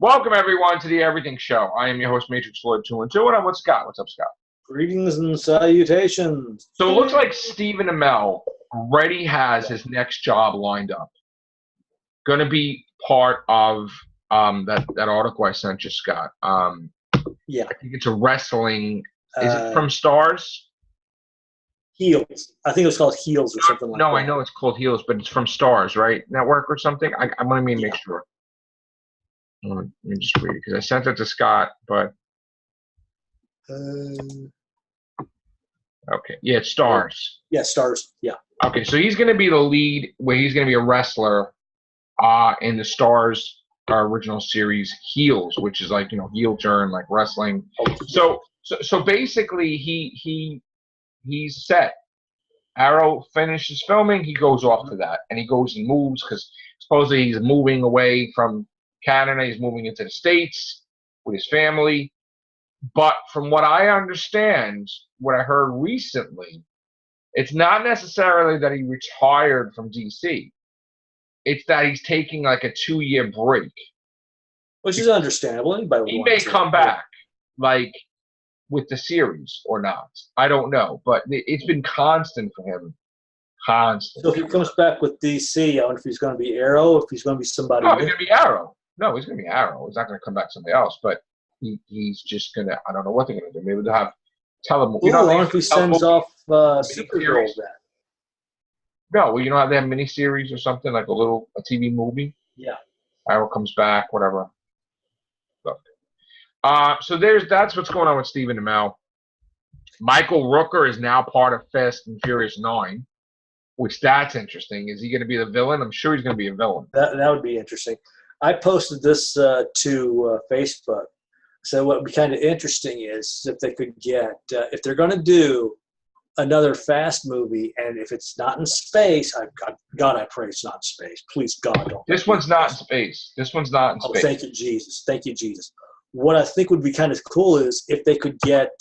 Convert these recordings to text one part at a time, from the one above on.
Welcome, everyone, to the Everything Show. I am your host, Matrixlord212, and I'm with Scott. What's up, Scott? Greetings and salutations. So it looks like Stephen Amell already has his next job lined up. Going to be part of that article I sent you, Scott. Yeah. I think it's a wrestling. Is it from Stars? Heels. I think it was called Heels or something like that. No, I know it's called Heels, but it's from Stars, right? Network or something? I'm going to make sure. Let me just read it because I sent it to Scott, but okay, yeah, it's Stars. Yeah, Stars. Yeah. Okay, so he's going to be the lead, where he's going to be a wrestler, in the Stars original series Heels, which is like heel turn, like wrestling. So basically, he's set. Arrow finishes filming, he goes off to that, and he goes and moves because supposedly he's moving away from Canada. He's moving into the States with his family. But from what I understand, what I heard recently, it's not necessarily that he retired from DC. It's that he's taking like a 2-year break. Which is understandable. He may come back, like, with the series or not. I don't know. But it's been constant for him. Constant. So if he comes back with DC, I wonder if he's going to be Arrow, if he's going to be somebody No, new. he's going to be Arrow. No, he's going to be Arrow. He's not going to come back somebody else. But he's just going to, I don't know what they're going to do. Maybe they'll have telemovie. I wonder if he sends off Supergirl then. No, well, how they have miniseries or something, like a TV movie? Yeah. Arrow comes back, whatever. So that's what's going on with Stephen Amell. Michael Rooker is now part of Fast and Furious 9, which that's interesting. Is he going to be the villain? I'm sure he's going to be a villain. That would be interesting. I posted this to Facebook. So what would be kind of interesting is if they could get, if they're going to do another Fast movie, and if it's not in space, God, I pray it's not in space. Please, God, don't. This one's not in space. This one's not in space. Oh, thank you, Jesus. Thank you, Jesus. What I think would be kind of cool is if they could get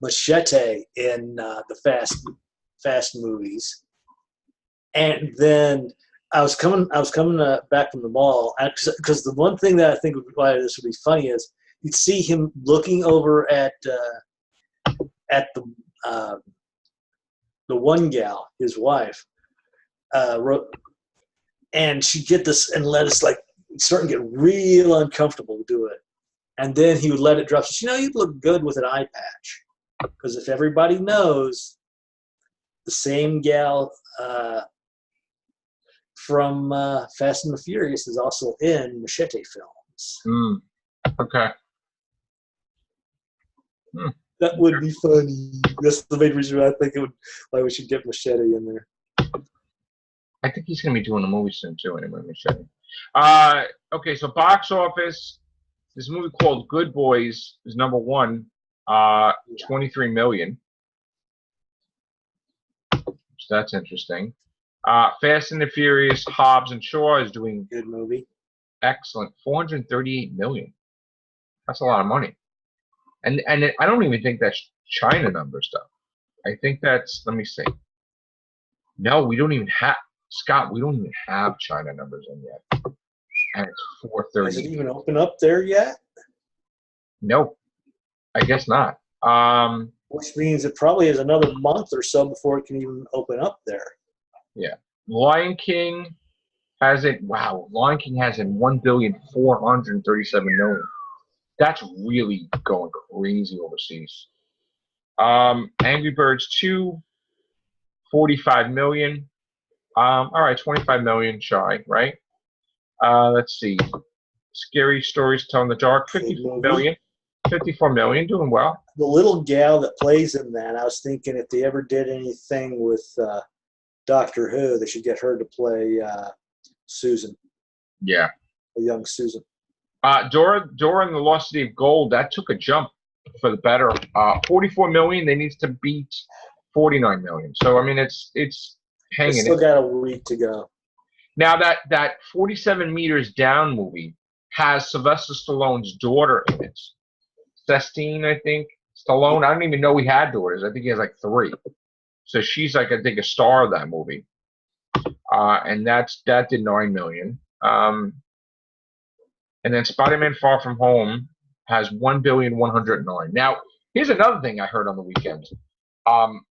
Machete in the Fast movies, and then I was coming back from the mall because the one thing that I think would why this would be funny is you'd see him looking over at the one gal, his wife, and she'd get this and let us like start to get real uncomfortable to do it. And then he would let it drop. So, you'd look good with an eye patch. Because if everybody knows, the same gal from Fast and the Furious is also in Machete films. Okay. That would be funny. That's the main reason I think why we should get Machete in there. I think he's going to be doing a movie soon, too, anyway, Machete. Okay, so box office. This movie called Good Boys is number one, 23 million. So that's interesting. Fast and the Furious, Hobbs and Shaw is doing good movie. Excellent, 438 million. That's a lot of money. And I don't even think that's China number stuff. I think that's, let me see. No, we don't even have, Scott, we don't even have China numbers in yet. And it's 430. Has it even opened up there yet? Nope. I guess not. Which means it probably is another month or so before it can even open up there. Yeah. Lion King has it. Wow. Lion King has it 1,437,000,000. That's really going crazy overseas. Angry Birds 2, 45 million. All right, 25 million shy, right? Let's see. Scary Stories Tell in the Dark, 54 million. 54 million, doing well. The little gal that plays in that, I was thinking if they ever did anything with Doctor Who, they should get her to play Susan. Yeah. A young Susan. Dora and the Lost City of Gold, that took a jump for the better. 44 million, they need to beat 49 million. So, I mean, it's hanging. They still got a week to go. Now, that 47 Meters Down movie has Sylvester Stallone's daughter in it. Sestine, I think. Stallone, I don't even know he had daughters. I think he has like 3. So she's like, I think, a star of that movie. And that did 9 million. and then Spider-Man Far From Home has 1,109,000,000. Now, here's another thing I heard on the weekend.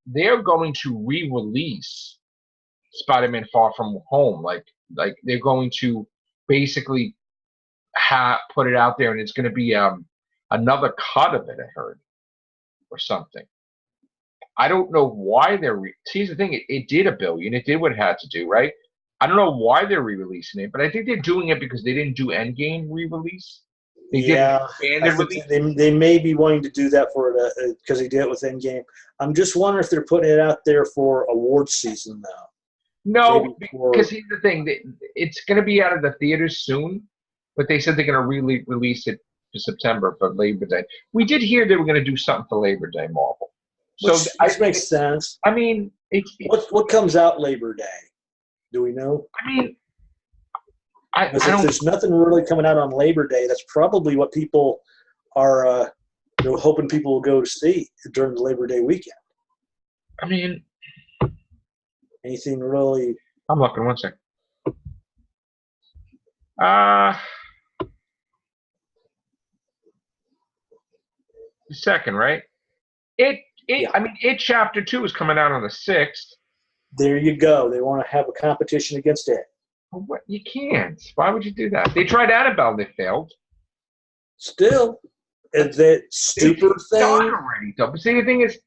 They're going to re-release Spider-Man Far From Home. Like they're going to basically put it out there, and it's going to be another cut of it, I heard, or something. I don't know why they're here's the thing, it did $1 billion. It did what it had to do, right? I don't know why they're re-releasing it, but I think they're doing it because they didn't do Endgame re-release. They did an expanded release. They may be wanting to do that for it because they did it with Endgame. I'm just wondering if they're putting it out there for awards season now. No, because here's the thing. It's going to be out of the theaters soon, but they said they're going to release it for September for Labor Day. We did hear they were going to do something for Labor Day, Marvel. So which makes sense. I mean, what comes out Labor Day? Do we know? I mean, if there's nothing really coming out on Labor Day, that's probably what people are hoping people will go to see during the Labor Day weekend. I mean, anything really? I'm looking. One second. The second, right? I mean, It Chapter 2 is coming out on the 6th. There you go. They want to have a competition against it. Well, what? You can't. Why would you do that? They tried Annabelle. They failed. Still, is that stupid thing? Already, though. But see, the thing is,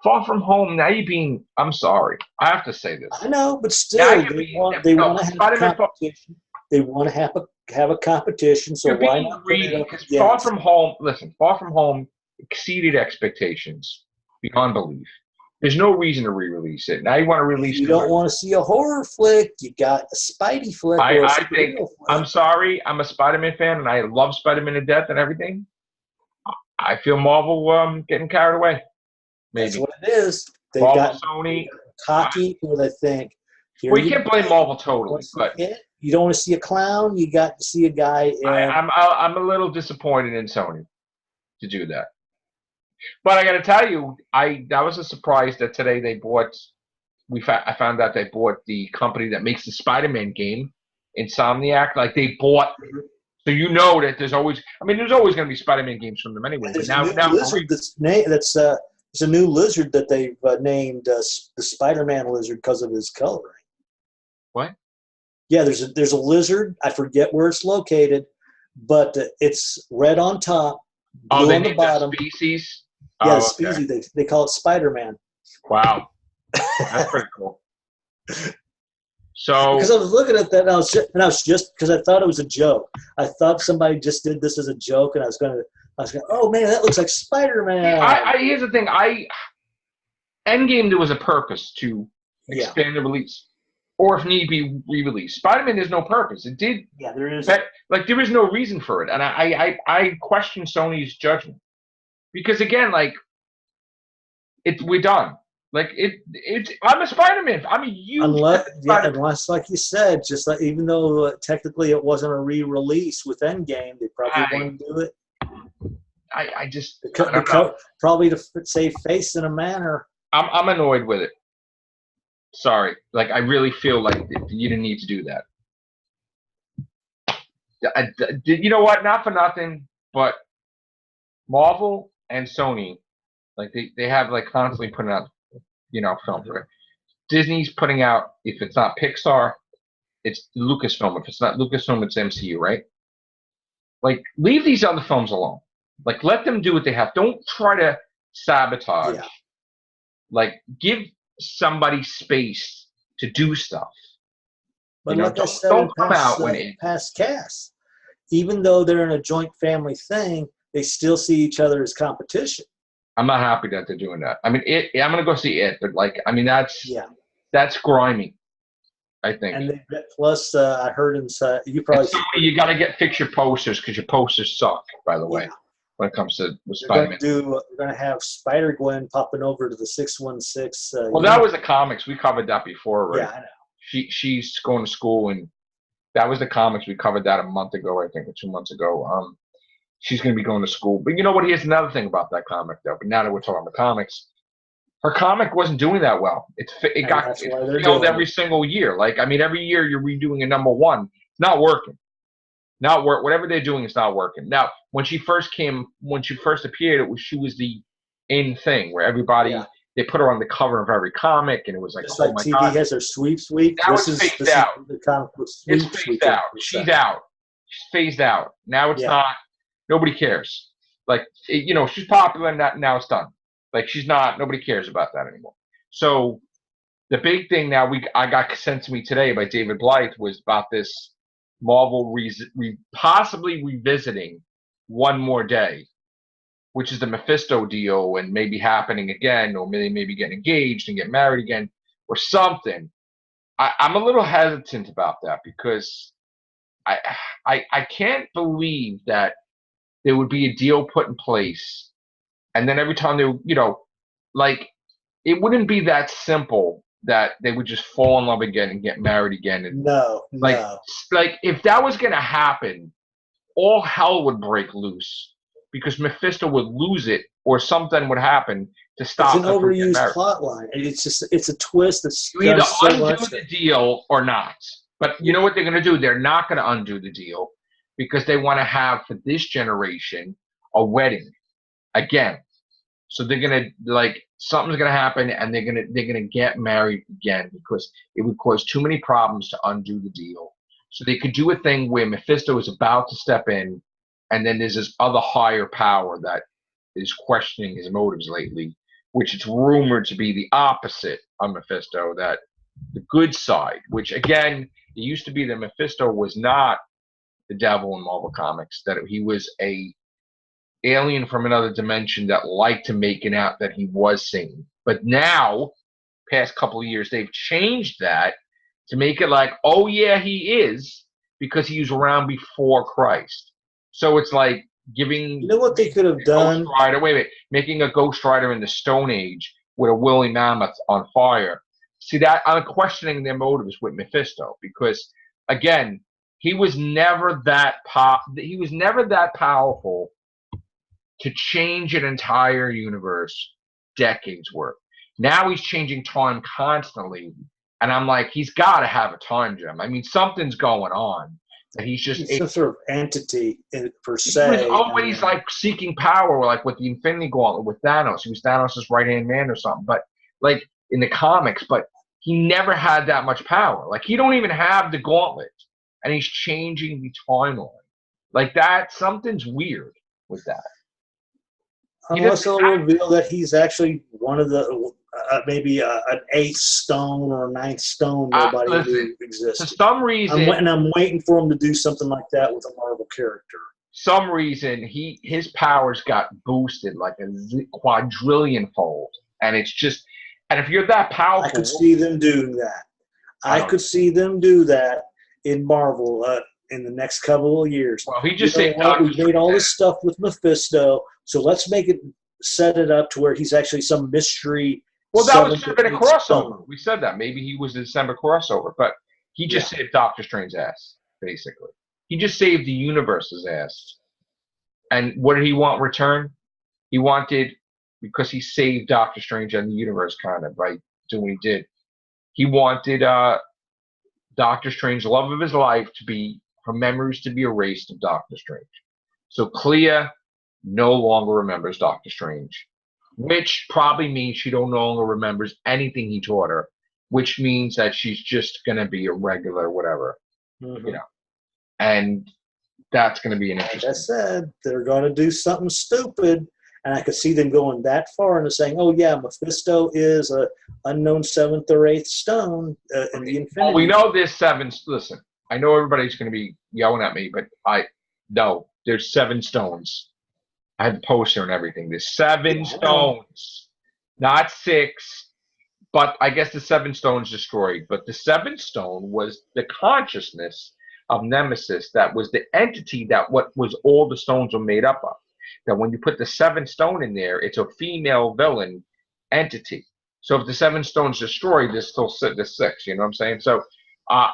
Far From Home. Now you're being. I'm sorry. I have to say this. I know, but still, they want to have a competition. They want to have a competition. So why not? Because Far From Home. Listen, Far From Home exceeded expectations beyond belief. There's no reason to re-release it. Now you want to release it. You don't want to see a horror flick. You got a Spidey flick. I'm sorry. I'm a Spider-Man fan, and I love Spider-Man to death and everything. I feel Marvel getting carried away. Maybe. That's what it is. They got Sony cocky with, I think. Well, you can't blame Marvel totally, but you don't want to see a clown. You got to see a guy. I'm a little disappointed in Sony to do that. But I got to tell you, that was a surprise that today they bought. I found out they bought the company that makes the Spider-Man game, Insomniac. Like they bought, so you know that there's always going to be Spider-Man games from them anyway. There's a new lizard it's a new lizard that they've named the Spider-Man lizard because of his coloring. What? Yeah, there's a lizard. I forget where it's located, but it's red on top, blue on the bottom. Species. Yeah, species. They call it Spider-Man. Wow, that's pretty cool. So, because I was looking at that, and I was just because I thought it was a joke. I thought somebody just did this as a joke, and I was going, oh man, that looks like Spider-Man. Here's the thing. Endgame, there was a purpose to expand the release, or if need be, re-release. Spider-Man, there's no purpose. It did. Yeah, there is. There is no reason for it, and I question Sony's judgment. Because again, we're done. I'm a Spider-Man. I'm a huge unless, like you said, even though technically it wasn't a re-release with Endgame, they probably wouldn't do it. I just probably to save face in a manner. I'm annoyed with it. Sorry, I really feel like you didn't need to do that. You know what? Not for nothing, but Marvel and Sony, they have constantly putting out, films. Right? Disney's putting out, if it's not Pixar, it's Lucasfilm. If it's not Lucasfilm, it's MCU, right? Leave these other films alone. Let them do what they have. Don't try to sabotage. Yeah. Give somebody space to do stuff. But like I said, don't come out when it past cast. Even though they're in a joint family thing, they still see each other as competition. I'm not happy that they're doing that. I mean, I'm going to go see it, but that's grimy, I think. And plus, I heard you probably you got to fix your posters because your posters suck. By the way, when it comes to Spider-Man, we're going to have Spider-Gwen popping over to the 616. Well, that was the comics. We covered that before, right? Yeah, I know. She's going to school, and that was the comics. We covered that a month ago, I think, or 2 months ago. She's going to be going to school. But you know what? Here's another thing about that comic, though. But now that we're talking about comics, her comic wasn't doing that well. It failed every single year. Every year you're redoing a #1. It's not working. Not work. Whatever they're doing is not working. Now, when she first appeared, she was the in thing where Yeah. they put her on the cover of every comic, and it was like, Just oh like my TV god. has their sweep sweep. Now it's phased out. The comic book It's sweep phased weekend. out. She's out. She's phased out. Now it's not. Nobody cares. Like she's popular, and now it's done. Like she's not. Nobody cares about that anymore. So the big thing now I got sent to me today by David Blythe was about this Marvel possibly revisiting One More Day, which is the Mephisto deal, and maybe happening again, or maybe getting engaged and get married again, or something. I'm a little hesitant about that because I can't believe that there would be a deal put in place, and then every time like it wouldn't be that simple that they would just fall in love again and get married again. And No. like if that was gonna happen, all hell would break loose because Mephisto would lose it or something would happen to stop It's an them from getting overused married. plot line. It's a twist that's You either so undo much the deal or not. But you know what they're going to do? They're not going to undo the deal because they want to have for this generation a wedding again. So they're going to something's going to happen and they're going to get married again because it would cause too many problems to undo the deal. So they could do a thing where Mephisto is about to step in, and then there's this other higher power that is questioning his motives lately, which it's rumored to be the opposite of Mephisto, that the good side, which again, it used to be that Mephisto was not the devil in Marvel Comics, that he was a alien from another dimension that liked to make it out that he was sane. But now, past couple of years, they've changed that to make it like, oh yeah, he is, because he was around before Christ. So it's like giving what they could have done? Ghost Rider, making a Ghost Rider in the Stone Age with a woolly mammoth on fire. See, that I'm questioning their motives with Mephisto because, again, he was never that powerful to change an entire universe decades worth. Now he's changing time constantly, and I'm like, he's got to have a time gem. I mean, something's going on. That he's just some sort of entity per se. He was always like seeking power, like with the Infinity Gauntlet with Thanos. He was Thanos' right-hand man or something. But like in the comics, but he never had that much power. Like he don't even have the gauntlet, and he's changing the timeline. Like that, something's weird with that. Unless they'll reveal that he's actually one of the maybe an 8th stone or a 9th stone nobody knew existed. For some reason, I'm waiting for him to do something like that with a Marvel character. Some reason his powers got boosted like a quadrillion fold, and it's just, and if you're that powerful, I could see them doing that. I could see them do that in Marvel in the next couple of years. Well, he just said, we've made all this stuff with Mephisto, so let's set it up to where he's actually some mystery. Well, that was been a crossover. We said that. Maybe he was a December crossover, but he just saved Doctor Strange's ass, basically. He just saved the universe's ass. And what did he want in return? He wanted, because he saved Doctor Strange and the universe kind of, by doing what he did, he wanted Doctor Strange, the love of his life, to be, her memories to be erased of Doctor Strange. So Clea no longer remembers Doctor Strange, which probably means she no longer remembers anything he taught her, which means that she's just going to be a regular whatever, and that's going to be an interesting. Like I said, they're going to do something stupid, and I could see them going that far into saying, oh yeah, Mephisto is a unknown 7th or 8th stone in the Infinity. Well, we know there's 7. Listen, I know everybody's going to be yelling at me, but no, there's 7 stones. I had the poster and everything. There's 7 stones, not 6. But I guess the 7 stones destroyed. But the 7th stone was the consciousness of Nemesis. That was the entity that what was all the stones were made up of. That when you put the 7th stone in there, it's a female villain entity. So if the 7 stones destroyed, there's still the 6. You know what I'm saying? So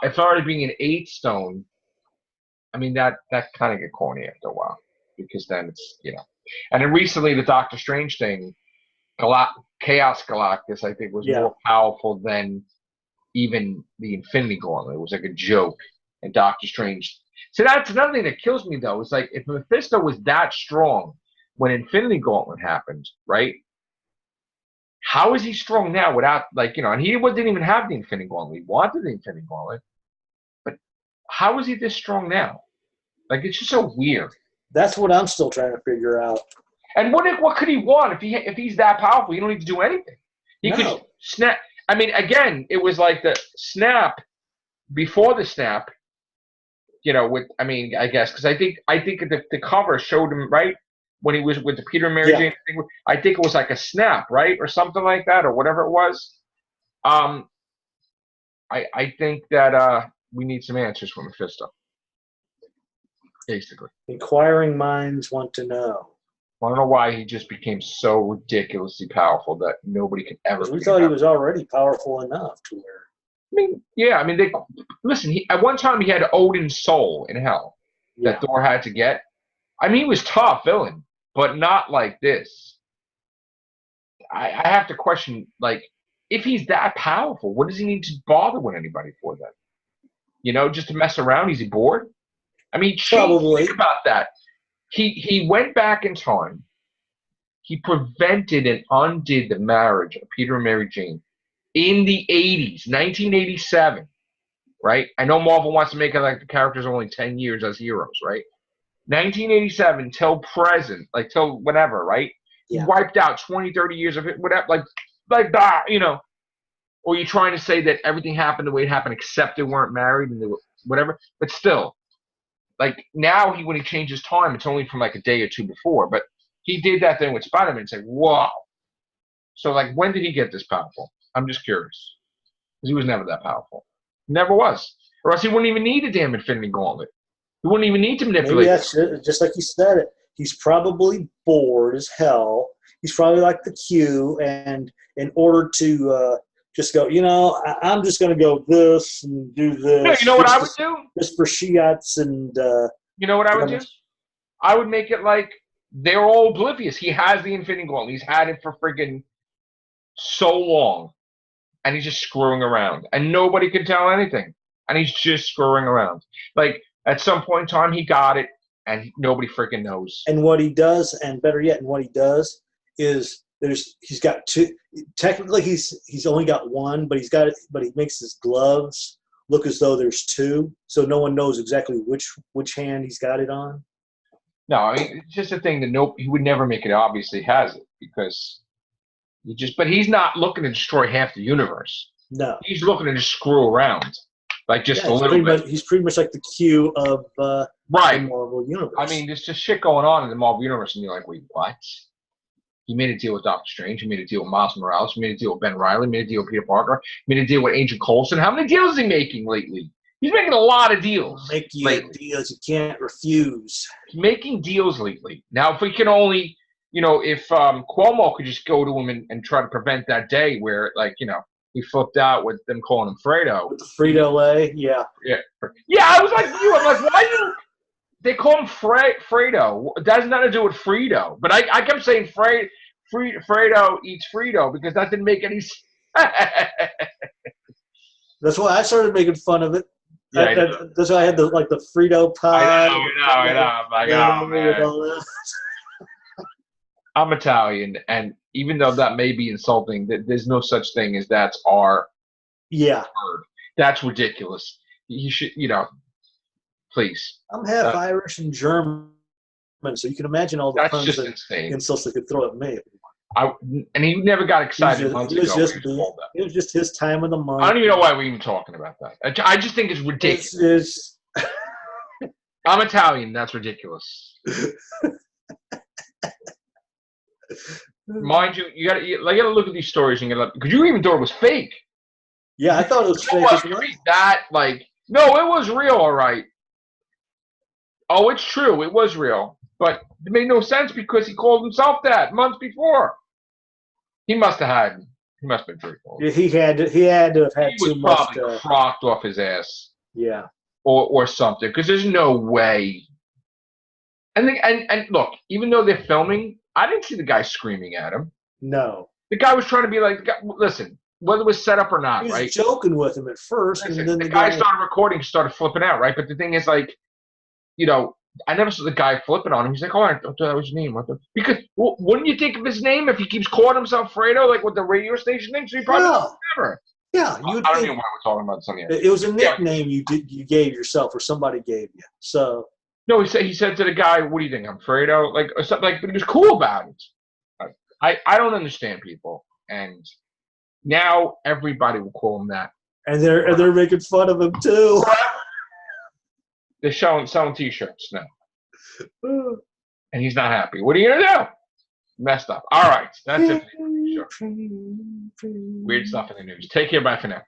if already being an 8th stone, I mean that kind of get corny after a while, because then it's And then recently the Doctor Strange thing, Chaos Galactus, I think was more powerful than even the Infinity Gauntlet. It was like a joke. and Doctor Strange. So that's another thing that kills me, though. It's like, if Mephisto was that strong when Infinity Gauntlet happened, right? How is he strong now without, like, and he didn't even have the Infinity Gauntlet. He wanted the Infinity Gauntlet. But how is he this strong now? Like, it's just so weird. That's what I'm still trying to figure out. And what could he want if he's that powerful? He don't need to do anything. He could snap. I mean, again, it was like the snap before the snap. I guess because I think the cover showed him right when he was with the Peter and Mary Jane thing. I think it was like a snap, right, or something like that, or whatever it was. I think that we need some answers from Mephisto. Basically, inquiring minds want to know. I don't know why he just became so ridiculously powerful that nobody could ever. We thought he was already powerful enough to where. Listen. At one time, he had Odin's soul in hell that Thor had to get. I mean, he was tough villain, but not like this. I have to question, like, if he's that powerful, what does he need to bother with anybody for then? Just to mess around? Is he bored? I mean, probably. Think about that. He went back in time. He prevented and undid the marriage of Peter and Mary Jane in the 80s, 1987, right? I know Marvel wants to make it like the characters are only 10 years as heroes, right? 1987 till present, like till whatever, right? He wiped out 20, 30 years of it, whatever, like that, Or you're trying to say that everything happened the way it happened except they weren't married and they were whatever, but still. Like, now when he changes time, it's only from like a day or two before. But he did that thing with Spider-Man and say, wow. So, like, when did he get this powerful? I'm just curious. Because he was never that powerful. Never was. Or else he wouldn't even need a damn Infinity Gauntlet. He wouldn't even need to manipulate. Maybe that's it. Just like you said it. He's probably bored as hell. He's probably like the Q. And in order to just go, I'm just going to go this and do this. No, you know what I would do? Just for Shiats and... you know what I would do? I would make it like they're all oblivious. He has the Infinity Gauntlet. He's had it for friggin' so long. And he's just screwing around. And nobody can tell anything. And he's just screwing around. Like, at some point in time, he got it, and nobody freaking knows. And what he does, and better yet, what he does is he's got two. Technically, he's only got one, but he makes his gloves look as though there's two, so no one knows exactly which hand he's got it on. No, I mean, it's just a thing that he would never make it obvious he has it because but he's not looking to destroy half the universe. No, he's looking to just screw around. Like just a little bit. He's pretty much like the Q of the Marvel Universe. I mean, there's just shit going on in the Marvel Universe, and you're like, wait, what? He made a deal with Doctor Strange. He made a deal with Miles Morales. He made a deal with Ben Reilly. He made a deal with Peter Parker. He made a deal with Agent Coulson. How many deals is he making lately? He's making a lot of deals. Making deals you can't refuse. He's making deals lately. Now, if we can only, if Cuomo could just go to him and try to prevent that day where, he flipped out with them calling him Fredo. With the Frito-Lay, yeah. Yeah, I was like you. I'm like, why do they call him Fredo? That has nothing to do with Frito. But I kept saying Fredo eats Frito because that didn't make any sense. That's why I started making fun of it. Yeah, that's why I had the Frito pie. I know. I'm like, oh, man. I'm Italian, and even though that may be insulting, there's no such thing as that's our word. That's ridiculous. You should, please. I'm half Irish and German, so you can imagine all the puns and insults they could throw at me. And he never got excited. It was just his time of the month. I don't even know why we're even talking about that. I just think it's ridiculous. I'm Italian. That's ridiculous. Mind you, you gotta look at these stories and because you even thought it was fake. Yeah, I thought it was fake as well. No, it was real, all right. Oh, it's true, it was real, but it made no sense because he called himself that months before. He must have been truthful. Yeah, he had to have had too much. He was probably crocked off his ass. Yeah, or something because there's no way. And look, even though they're filming, I didn't see the guy screaming at him. No. The guy was trying to be like, listen, whether it was set up or not, He was right? joking with him at first, Listen, and then the guy started recording, started flipping out, right? But the thing is, like, you know, I never saw the guy flipping on him. He's like, "Oh, I thought that was his name." What the? Because wouldn't you think of his name if he keeps calling himself Fredo, like with the radio station thing? So he probably doesn't remember. Yeah, I don't even know why we're talking about this on the air. It was a nickname you gave yourself, or somebody gave you. So no, he said to the guy, "What do you think? I'm Fredo?" Like or something like, but he was cool about it. I don't understand people, and now everybody will call him that. And they're making fun of him too. They're selling T-shirts now, and he's not happy. What are you gonna do? Messed up. All right, that's it. Sure. Weird stuff in the news. Take care. Bye for now.